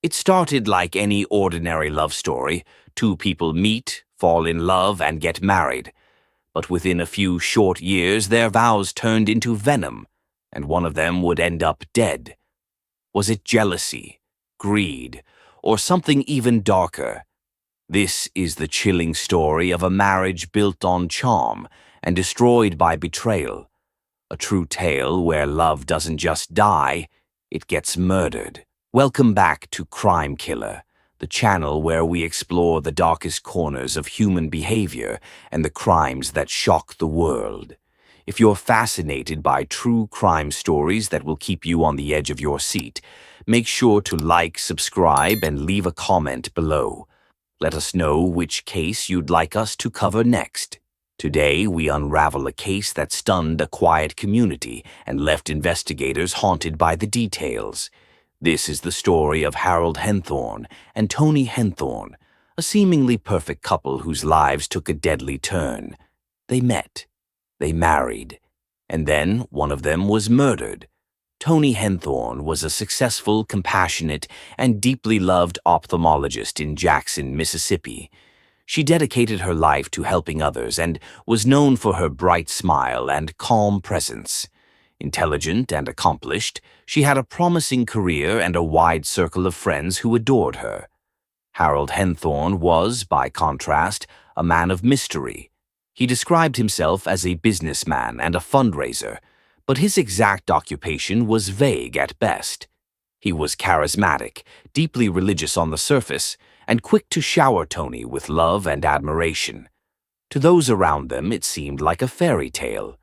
It started like any ordinary love story. Two people meet, fall in love, and get married. But within a few short years, their vows turned into venom, and one of them would end up dead. Was it jealousy, greed, or something even darker? This is the chilling story of a marriage built on charm and destroyed by betrayal. A true tale where love doesn't just die, it gets murdered. Welcome back to Crime Killer, the channel where we explore the darkest corners of human behavior and the crimes that shock the world. If you're fascinated by true crime stories that will keep you on the edge of your seat, make sure to like, subscribe, and leave a comment below. Let us know which case you'd like us to cover next. Today, we unravel a case that stunned a quiet community and left investigators haunted by the details. This is the story of Harold Henthorne and Toni Henthorne, a seemingly perfect couple whose lives took a deadly turn. They met, they married, and then one of them was murdered. Toni Henthorne was a successful, compassionate, and deeply loved ophthalmologist in Jackson, Mississippi. She dedicated her life to helping others and was known for her bright smile and calm presence. Intelligent and accomplished, she had a promising career and a wide circle of friends who adored her. Harold Henthorne was, by contrast, a man of mystery. He described himself as a businessman and a fundraiser, but his exact occupation was vague at best. He was charismatic, deeply religious on the surface, and quick to shower Toni with love and admiration. To those around them, it seemed like a fairy tale.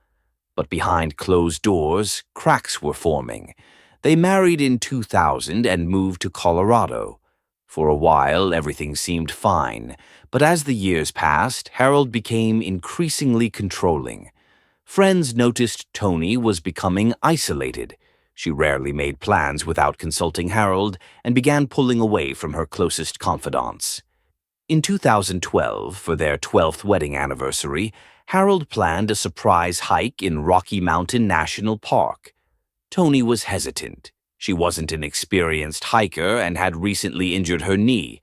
But behind closed doors, cracks were forming. They married in 2000 and moved to Colorado. For a while, everything seemed fine, but as the years passed, Harold became increasingly controlling. Friends noticed Toni was becoming isolated. She rarely made plans without consulting Harold and began pulling away from her closest confidants. In 2012, for their 12th wedding anniversary, Harold planned a surprise hike in Rocky Mountain National Park. Toni was hesitant. She wasn't an experienced hiker and had recently injured her knee.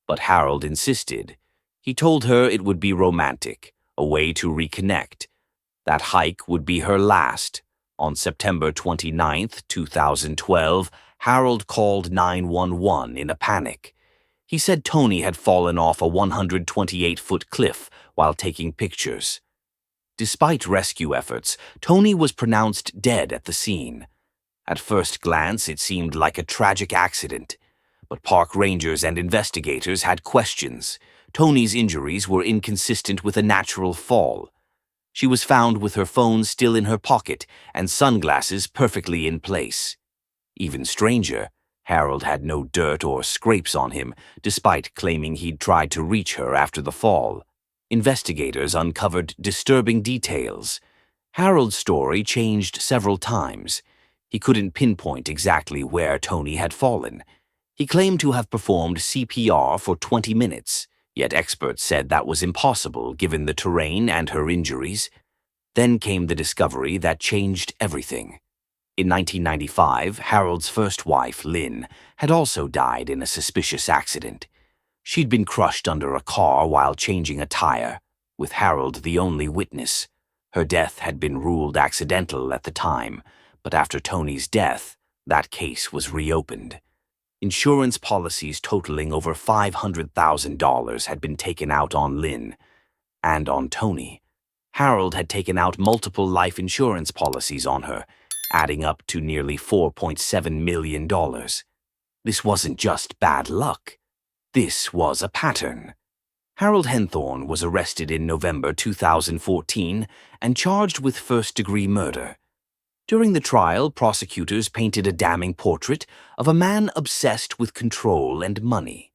But Harold insisted. He told her it would be romantic, a way to reconnect. That hike would be her last. On September 29, 2012, Harold called 911 in a panic. He said Toni had fallen off a 128-foot cliff while taking pictures. Despite rescue efforts, Toni was pronounced dead at the scene. At first glance, it seemed like a tragic accident, but park rangers and investigators had questions. Toni's injuries were inconsistent with a natural fall. She was found with her phone still in her pocket and sunglasses perfectly in place. Even stranger, Harold had no dirt or scrapes on him, despite claiming he'd tried to reach her after the fall. Investigators uncovered disturbing details. Harold's story changed several times. He couldn't pinpoint exactly where Toni had fallen. He claimed to have performed CPR for 20 minutes. Yet experts said that was impossible given the terrain and her injuries. Then came the discovery that changed everything. In 1995, Harold's first wife, Lynn, had also died in a suspicious accident. She'd been crushed under a car while changing a tire, with Harold the only witness. Her death had been ruled accidental at the time, but after Toni's death, that case was reopened. Insurance policies totaling over $500,000 had been taken out on Lynn and on Toni. Harold had taken out multiple life insurance policies on her, adding up to nearly $4.7 million. This wasn't just bad luck. This was a pattern. Harold Henthorne was arrested in November 2014 and charged with first-degree murder. During the trial, prosecutors painted a damning portrait of a man obsessed with control and money.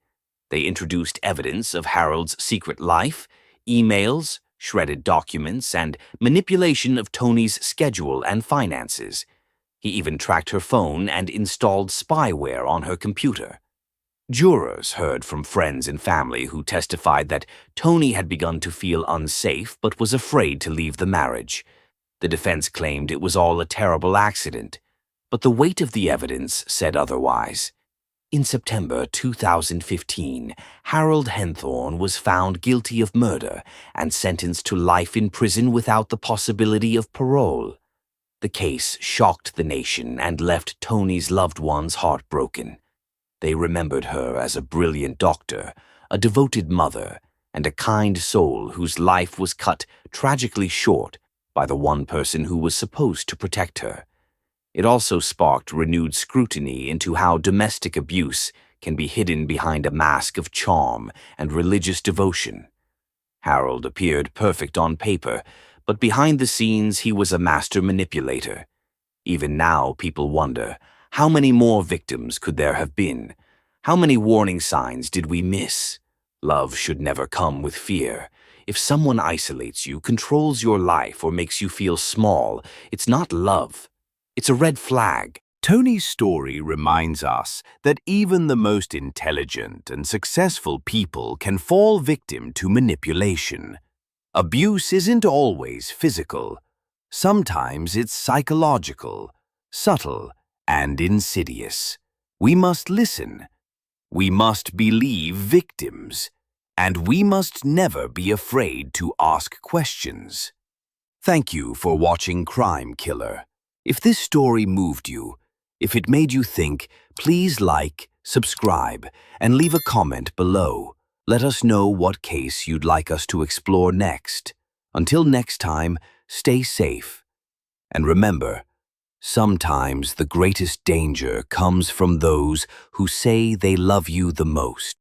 They introduced evidence of Harold's secret life, emails, shredded documents, and manipulation of Toni's schedule and finances. He even tracked her phone and installed spyware on her computer. Jurors heard from friends and family who testified that Toni had begun to feel unsafe but was afraid to leave the marriage. The defense claimed it was all a terrible accident, but the weight of the evidence said otherwise. In September 2015, Harold Henthorne was found guilty of murder and sentenced to life in prison without the possibility of parole. The case shocked the nation and left Tony's loved ones heartbroken. They remembered her as a brilliant doctor, a devoted mother, and a kind soul whose life was cut tragically short by the one person who was supposed to protect her. It also sparked renewed scrutiny into how domestic abuse can be hidden behind a mask of charm and religious devotion. Harold appeared perfect on paper, but behind the scenes he was a master manipulator. Even now, people wonder, how many more victims could there have been? How many warning signs did we miss? Love should never come with fear. If someone isolates you, controls your life, or makes you feel small, it's not love. It's a red flag. Tony's story reminds us that even the most intelligent and successful people can fall victim to manipulation. Abuse isn't always physical. Sometimes it's psychological, subtle, and insidious. We must listen. We must believe victims. And we must never be afraid to ask questions. Thank you for watching Crime Killer. If this story moved you, if it made you think, please like, subscribe, and leave a comment below. Let us know what case you'd like us to explore next. Until next time, stay safe. And remember, sometimes the greatest danger comes from those who say they love you the most.